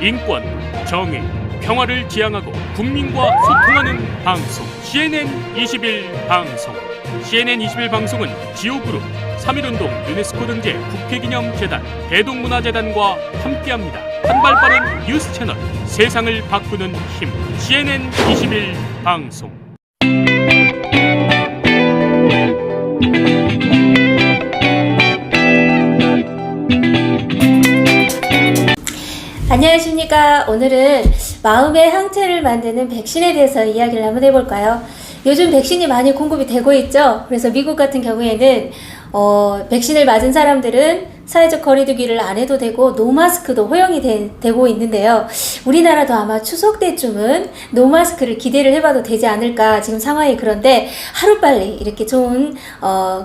인권, 정의, 평화를 지향하고 국민과 소통하는 방송 CNN 21 방송. CNN 21 방송은 지오그룹, 3.1운동 유네스코 등재 국회기념재단, 대동문화재단과 함께합니다. 한발 빠른 뉴스 채널, 세상을 바꾸는 힘. CNN 21 방송. 안녕하십니까. 오늘은 마음의 항체를 만드는 백신에 대해서 이야기를 한번 해볼까요? 요즘 백신이 많이 공급이 되고 있죠. 그래서 미국 같은 경우에는 백신을 맞은 사람들은 사회적 거리두기를 안 해도 되고 노마스크도 허용이 되고 있는데요. 우리나라도 아마 추석 때쯤은 노마스크를 기대를 해봐도 되지 않을까 지금 상황이 그런데 하루빨리 이렇게 좋은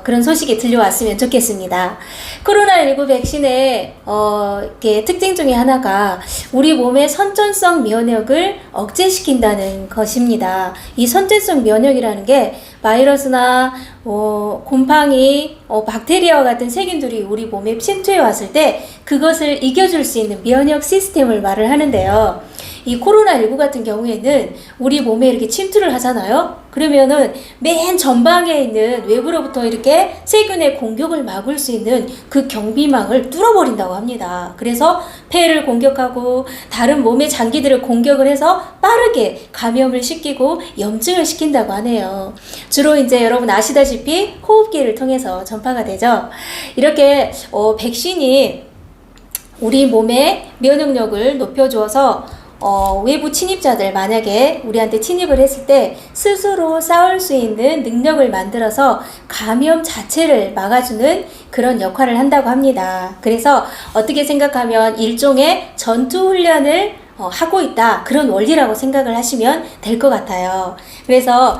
그런 소식이 들려왔으면 좋겠습니다. 코로나19 백신의 이렇게 특징 중에 하나가 우리 몸의 선천성 면역을 억제시킨다는 것입니다. 이 선천성 면역이라는 게 바이러스나 곰팡이, 박테리아와 같은 세균들이 우리 몸에 침투해 왔을 때 그것을 이겨줄 수 있는 면역 시스템을 말을 하는데요. 이 코로나19 같은 경우에는 우리 몸에 이렇게 침투를 하잖아요. 그러면은 맨 전방에 있는 외부로부터 이렇게 세균의 공격을 막을 수 있는 그 경비망을 뚫어버린다고 합니다. 그래서 폐를 공격하고 다른 몸의 장기들을 공격을 해서 빠르게 감염을 시키고 염증을 시킨다고 하네요. 주로 이제 여러분 아시다시피 호흡기를 통해서 전파가 되죠. 이렇게 백신이 우리 몸의 면역력을 높여주어서 외부 침입자들 만약에 우리한테 침입을 했을 때 스스로 싸울 수 있는 능력을 만들어서 감염 자체를 막아주는 그런 역할을 한다고 합니다. 그래서 어떻게 생각하면 일종의 전투훈련을 하고 있다, 그런 원리라고 생각을 하시면 될 것 같아요. 그래서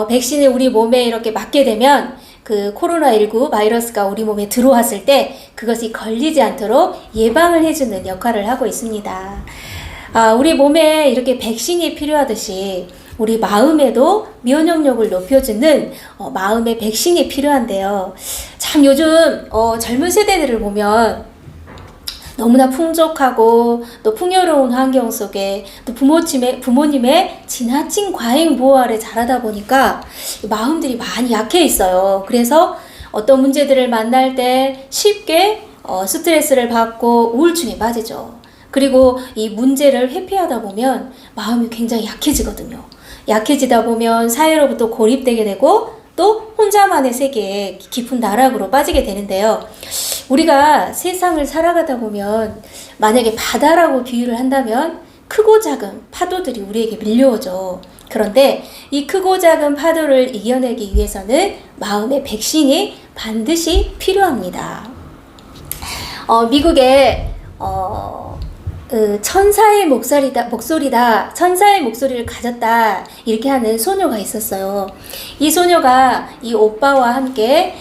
백신을 우리 몸에 이렇게 맞게 되면 그 코로나19 바이러스가 우리 몸에 들어왔을 때 그것이 걸리지 않도록 예방을 해주는 역할을 하고 있습니다. 우리 몸에 이렇게 백신이 필요하듯이 우리 마음에도 면역력을 높여주는 마음의 백신이 필요한데요. 참 요즘 젊은 세대들을 보면 너무나 풍족하고 또 풍요로운 환경 속에 또 부모님의 지나친 과잉 보호 아래 자라다 보니까 마음들이 많이 약해 있어요. 그래서 어떤 문제들을 만날 때 쉽게 스트레스를 받고 우울증에 빠지죠. 그리고 이 문제를 회피하다 보면 마음이 굉장히 약해지거든요. 약해지다 보면 사회로부터 고립되게 되고 또 혼자만의 세계에 깊은 나락으로 빠지게 되는데요. 우리가 세상을 살아가다 보면 만약에 바다라고 비유를 한다면 크고 작은 파도들이 우리에게 밀려오죠. 그런데 이 크고 작은 파도를 이겨내기 위해서는 마음의 백신이 반드시 필요합니다. 미국의 천사의 목소리다, 천사의 목소리를 가졌다, 이렇게 하는 소녀가 있었어요. 이 소녀가 이 오빠와 함께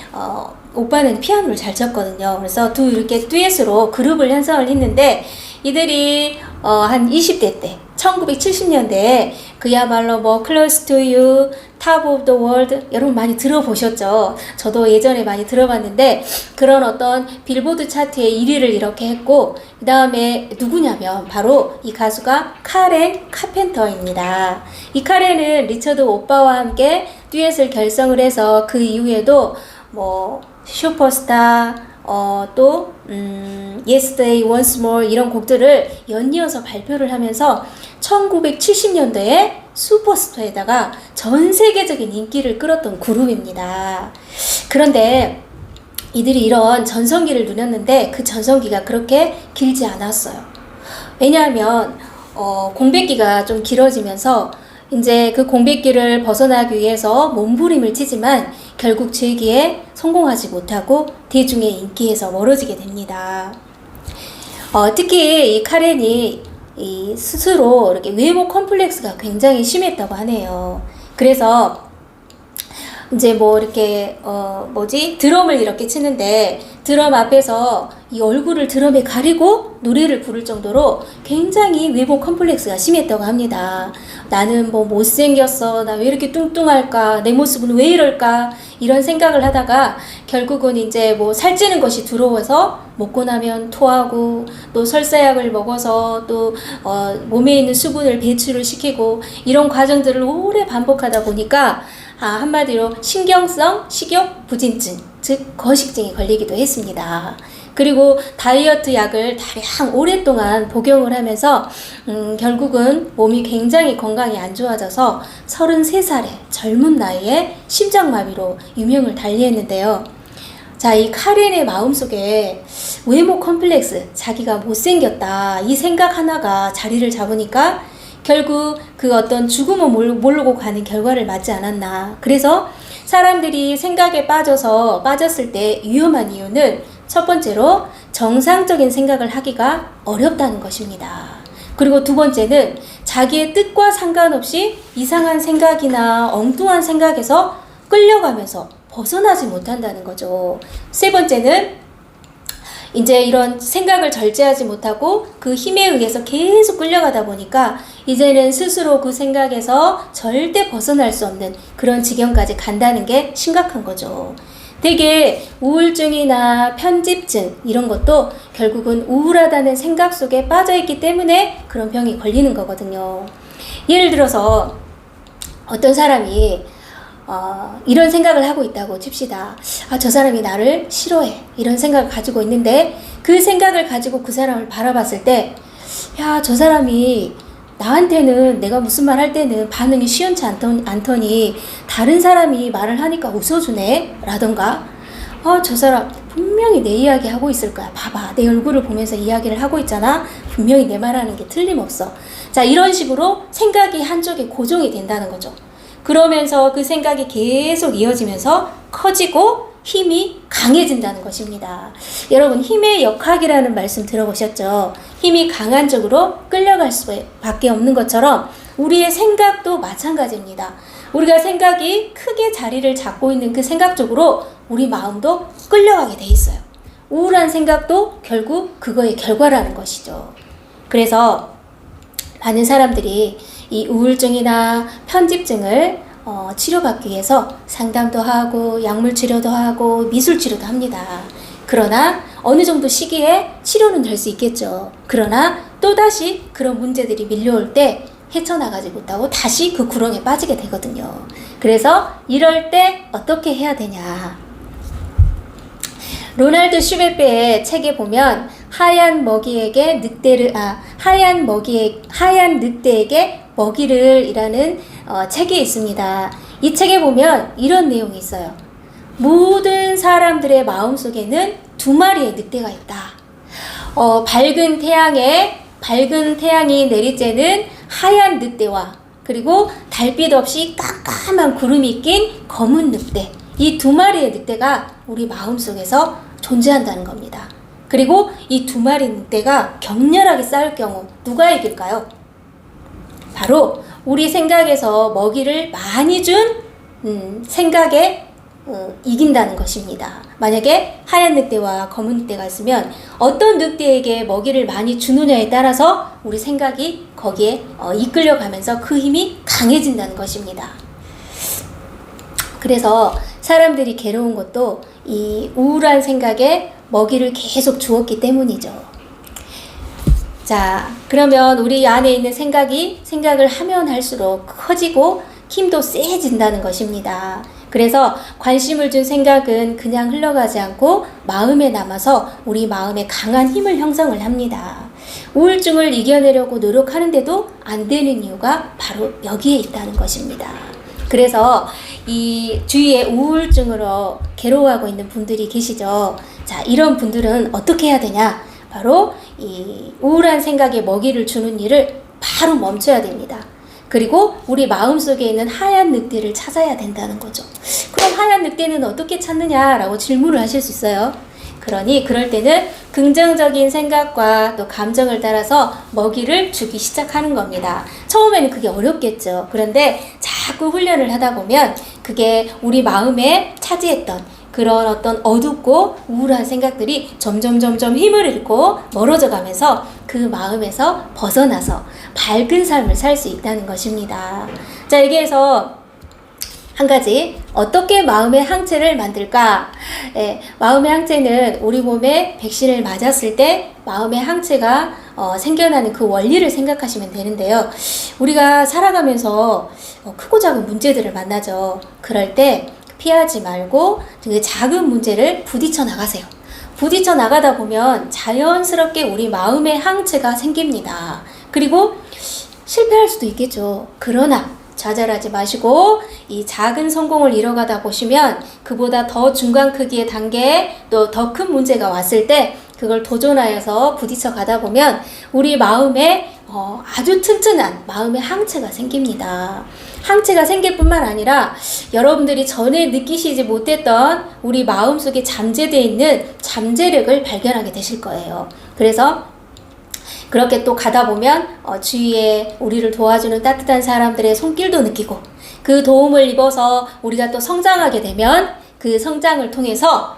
오빠는 피아노를 잘 쳤거든요. 그래서 이렇게 듀엣으로 그룹을 형성을 했는데 이들이 한 20대 때 1970년대에 그야말로 뭐 Close to You, Top of the World, 여러분 많이 들어보셨죠? 저도 예전에 많이 들어봤는데 그런 어떤 빌보드 차트에 1위를 이렇게 했고 그 다음에 누구냐면 바로 이 가수가 카렌 카펜터입니다. 이 카렌은 리처드 오빠와 함께 듀엣을 결성을 해서 그 이후에도 뭐 슈퍼스타, 또 Yesterday Once More 이런 곡들을 연이어서 발표를 하면서 1970년대에 슈퍼스타에다가 전 세계적인 인기를 끌었던 그룹입니다. 그런데 이들이 이런 전성기를 누렸는데 그 전성기가 그렇게 길지 않았어요. 왜냐하면 공백기가 좀 길어지면서 이제 그 공백기를 벗어나기 위해서 몸부림을 치지만 결국 재기에 성공하지 못하고 대중의 인기에서 멀어지게 됩니다. 특히 이 카렌이 이 스스로 이렇게 외모 컴플렉스가 굉장히 심했다고 하네요. 그래서 이제 뭐 이렇게 드럼을 이렇게 치는데 드럼 앞에서 이 얼굴을 드럼에 가리고 노래를 부를 정도로 굉장히 외모 컴플렉스가 심했다고 합니다. 나는 뭐 못생겼어, 나 왜 이렇게 뚱뚱할까, 내 모습은 왜 이럴까, 이런 생각을 하다가 결국은 이제 뭐 살찌는 것이 두려워서 먹고 나면 토하고, 또 설사약을 먹어서 또 몸에 있는 수분을 배출을 시키고, 이런 과정들을 오래 반복하다 보니까 한마디로 신경성 식욕 부진증, 즉 거식증에 걸리기도 했습니다. 그리고 다이어트 약을 다량 오랫동안 복용을 하면서 결국은 몸이 굉장히 건강이 안 좋아져서 33살의 젊은 나이에 심장마비로 유명을 달리했는데요. 자, 이 카렌의 마음속에 외모 컴플렉스, 자기가 못생겼다, 이 생각 하나가 자리를 잡으니까 결국 그 어떤 죽음을 모르고 가는 결과를 맞지 않았나. 그래서 사람들이 생각에 빠졌을 때 위험한 이유는 첫 번째로 정상적인 생각을 하기가 어렵다는 것입니다. 그리고 두 번째는 자기의 뜻과 상관없이 이상한 생각이나 엉뚱한 생각에서 끌려가면서 벗어나지 못한다는 거죠. 세 번째는 이제 이런 생각을 절제하지 못하고 그 힘에 의해서 계속 끌려가다 보니까 이제는 스스로 그 생각에서 절대 벗어날 수 없는 그런 지경까지 간다는 게 심각한 거죠. 되게 우울증이나 편집증 이런 것도 결국은 우울하다는 생각 속에 빠져있기 때문에 그런 병이 걸리는 거거든요. 예를 들어서 어떤 사람이 이런 생각을 하고 있다고 칩시다. 저 사람이 나를 싫어해, 이런 생각을 가지고 있는데 그 생각을 가지고 그 사람을 바라봤을 때, 야, 저 사람이 나한테는 내가 무슨 말 할 때는 반응이 시원치 않더니 다른 사람이 말을 하니까 웃어주네 라던가, 저 사람 분명히 내 이야기 하고 있을 거야, 봐봐, 내 얼굴을 보면서 이야기를 하고 있잖아, 분명히 내 말하는 게 틀림없어. 자, 이런 식으로 생각이 한쪽에 고정이 된다는 거죠. 그러면서 그 생각이 계속 이어지면서 커지고 힘이 강해진다는 것입니다. 여러분, 힘의 역학이라는 말씀 들어보셨죠? 힘이 강한 쪽으로 끌려갈 수밖에 없는 것처럼 우리의 생각도 마찬가지입니다. 우리가 생각이 크게 자리를 잡고 있는 그 생각 쪽으로 우리 마음도 끌려가게 돼 있어요. 우울한 생각도 결국 그거의 결과라는 것이죠. 그래서 많은 사람들이 이 우울증이나 편집증을 치료받기 위해서 상담도 하고 약물 치료도 하고 미술 치료도 합니다. 그러나 어느 정도 시기에 치료는 될 수 있겠죠. 그러나 또다시 그런 문제들이 밀려올 때 헤쳐나가지 못하고 다시 그 구렁에 빠지게 되거든요. 그래서 이럴 때 어떻게 해야 되냐. 로날드 슈베페의 책에 보면 하얀 늑대에게 먹이를 이라는 책이 있습니다. 이 책에 보면 이런 내용이 있어요. 모든 사람들의 마음속에는 두 마리의 늑대가 있다. 밝은 태양이 내리쬐는 하얀 늑대와 그리고 달빛 없이 깜깜한 구름이 낀 검은 늑대, 이 두 마리의 늑대가 우리 마음속에서 존재한다는 겁니다. 그리고 이 두 마리 늑대가 격렬하게 싸울 경우 누가 이길까요? 바로 우리 생각에서 먹이를 많이 준 생각에 이긴다는 것입니다. 만약에 하얀 늑대와 검은 늑대가 있으면 어떤 늑대에게 먹이를 많이 주느냐에 따라서 우리 생각이 거기에 이끌려가면서 그 힘이 강해진다는 것입니다. 그래서 사람들이 괴로운 것도 이 우울한 생각에 먹이를 계속 주었기 때문이죠. 자, 그러면 우리 안에 있는 생각을 하면 할수록 커지고 힘도 세진다는 것입니다. 그래서 관심을 준 생각은 그냥 흘러가지 않고 마음에 남아서 우리 마음에 강한 힘을 형성을 합니다. 우울증을 이겨내려고 노력하는데도 안 되는 이유가 바로 여기에 있다는 것입니다. 그래서 이 주위에 우울증으로 괴로워하고 있는 분들이 계시죠. 자, 이런 분들은 어떻게 해야 되냐? 바로 이 우울한 생각에 먹이를 주는 일을 바로 멈춰야 됩니다. 그리고 우리 마음속에 있는 하얀 늑대를 찾아야 된다는 거죠. 그럼 하얀 늑대는 어떻게 찾느냐라고 질문을 하실 수 있어요. 그러니 그럴 때는 긍정적인 생각과 또 감정을 따라서 먹이를 주기 시작하는 겁니다. 처음에는 그게 어렵겠죠. 그런데 자꾸 훈련을 하다 보면 그게 우리 마음에 차지했던 그 그런 어떤 어둡고 우울한 생각들이 점점 힘을 잃고 멀어져 가면서 그 마음에서 벗어나서 밝은 삶을 살 수 있다는 것입니다. 자, 여기에서 한 가지, 어떻게 마음의 항체를 만들까? 마음의 항체는 우리 몸에 백신을 맞았을 때 마음의 항체가 생겨나는 그 원리를 생각하시면 되는데요. 우리가 살아가면서 크고 작은 문제들을 만나죠. 그럴 때 피하지 말고 그 작은 문제를 부딪혀 나가세요. 부딪혀 나가다 보면 자연스럽게 우리 마음의 항체가 생깁니다. 그리고 실패할 수도 있겠죠. 그러나 좌절하지 마시고 이 작은 성공을 이뤄가다 보시면 그보다 더 중간 크기의 단계, 또 더 큰 문제가 왔을 때 그걸 도전하여서 부딪혀 가다 보면 우리 마음에 아주 튼튼한 마음의 항체가 생깁니다. 항체가 생길 뿐만 아니라 여러분들이 전에 느끼시지 못했던 우리 마음속에 잠재되어 있는 잠재력을 발견하게 되실 거예요. 그래서 그렇게 또 가다 보면 주위에 우리를 도와주는 따뜻한 사람들의 손길도 느끼고, 그 도움을 입어서 우리가 또 성장하게 되면 그 성장을 통해서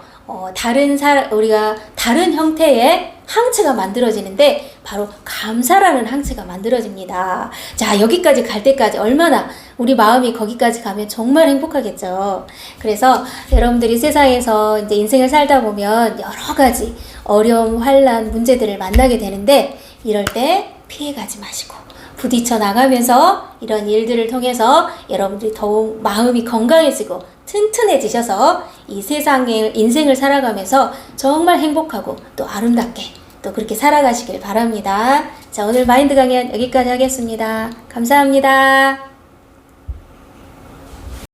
우리가 다른 형태의 항체가 만들어지는데 바로 감사라는 항체가 만들어집니다. 자, 여기까지 갈 때까지 얼마나 우리 마음이 거기까지 가면 정말 행복하겠죠. 그래서 여러분들이 세상에서 이제 인생을 살다 보면 여러 가지 어려움, 환난, 문제들을 만나게 되는데 이럴 때 피해가지 마시고 부딪혀 나가면서 이런 일들을 통해서 여러분들이 더욱 마음이 건강해지고 튼튼해지셔서 이 세상의 인생을 살아가면서 정말 행복하고 또 아름답게 또 그렇게 살아가시길 바랍니다. 자, 오늘 마인드 강연 여기까지 하겠습니다. 감사합니다.